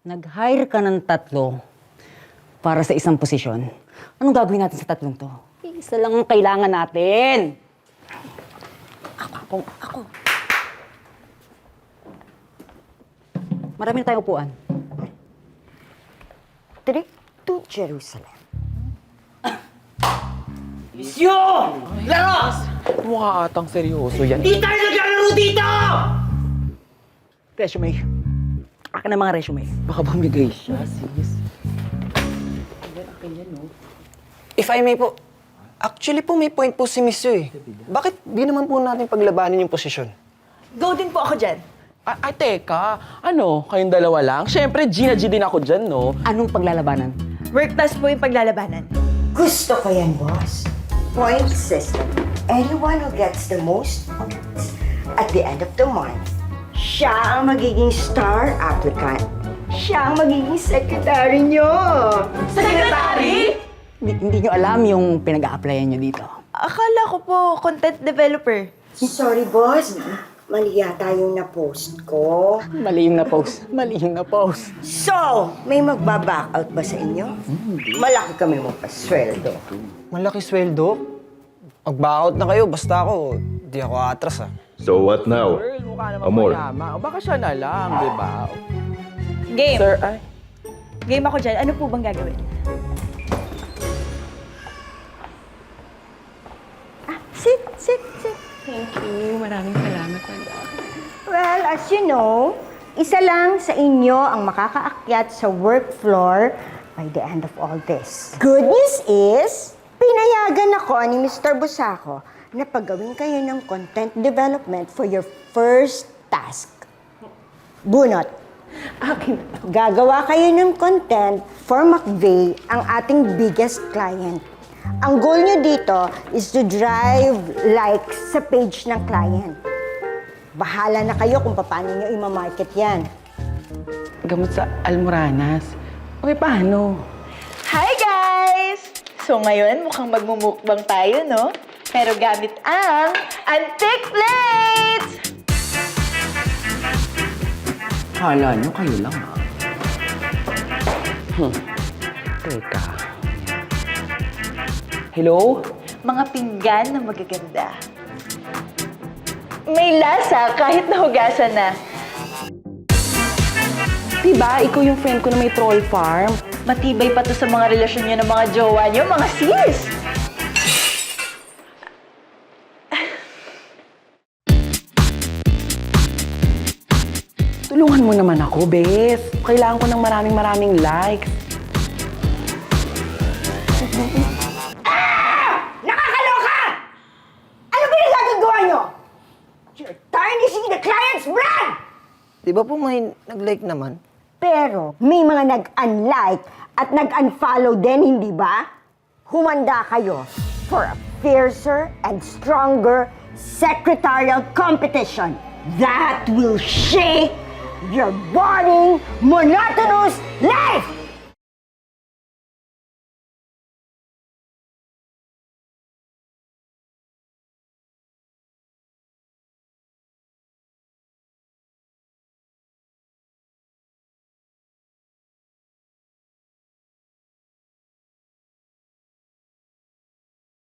Nag-hire ka ng 3 para sa isang posisyon. Anong gagawin natin sa 3 to? Isa lang ang kailangan natin. Ako. Marami na tayong upuan. Trip to Jerusalem. Lisyo! Laro! Mukha atang seryoso yan. Di tayo naglalaro dito! Resume. Akin ang mga resume. Baka bumigay siya, sis. If I may po, actually po may point po si Miss Yu eh. Bakit di naman po natin paglabanin yung posisyon? Go din po ako dyan. Ay, teka. Ano, kayong dalawa lang? Siyempre, G na G din ako dyan, no? Anong paglalabanan? Work task po yung paglalabanan. Gusto ko yan, boss. Point system. Anyone who gets the most points at the end of the month, siya ang magiging star applicant. Siya ang magiging secretary nyo. Secretary? Hindi nyo alam yung pinag-a-applyan nyo dito. Akala ko po, content developer. Sorry, boss. Mali yata yung na-post ko. Mali yung na-post. So, may magbaback out ba sa inyo? Malaki kami magpasweldo. Malaki sweldo? Mag-back na kayo, basta ako, di ako atras ah. So what now? Girl, mukha naman Amor. malama. O baka siya na lang, di ba? Game. Sir, ay. Game ako dyan. Ano po bang gagawin? Sit. Thank you. Maraming salamat. Well, as you know, isa lang sa inyo ang makakaakyat sa work floor by the end of all this. Good news is, pinayagan ako ni Mr. Busako na paggawin kayo ng content development for your first task. Bunot. Gagawa kayo ng content for McVeigh, ang ating biggest client. Ang goal nyo dito is to drive likes sa page ng client. Bahala na kayo kung paano nyo i-market yan. Gamot sa Almoranas. Okay, paano? Hi, guys! So ngayon, mukhang magmumukbang tayo, no? Pero gamit ang antique plates! Kala nyo, kayo lang, ha? Teka. Hello? Mga pinggan na magaganda. May lasa kahit nahugasan na. Diba, ikaw yung friend ko na may troll farm? Matibay pa to sa mga relasyon niyo ng mga jowa niyo, mga sis! Tulungan mo naman ako, Bes. Kailangan ko ng maraming likes. Nakakaloka! Ano ba yung nagagawa nyo? You're tarnishing the client's brand! Di ba po may nag-like naman? Pero may mga nag-unlike at nag-unfollow din, hindi ba? Humanda kayo for a fiercer and stronger secretarial competition that will shake your boring, monotonous life!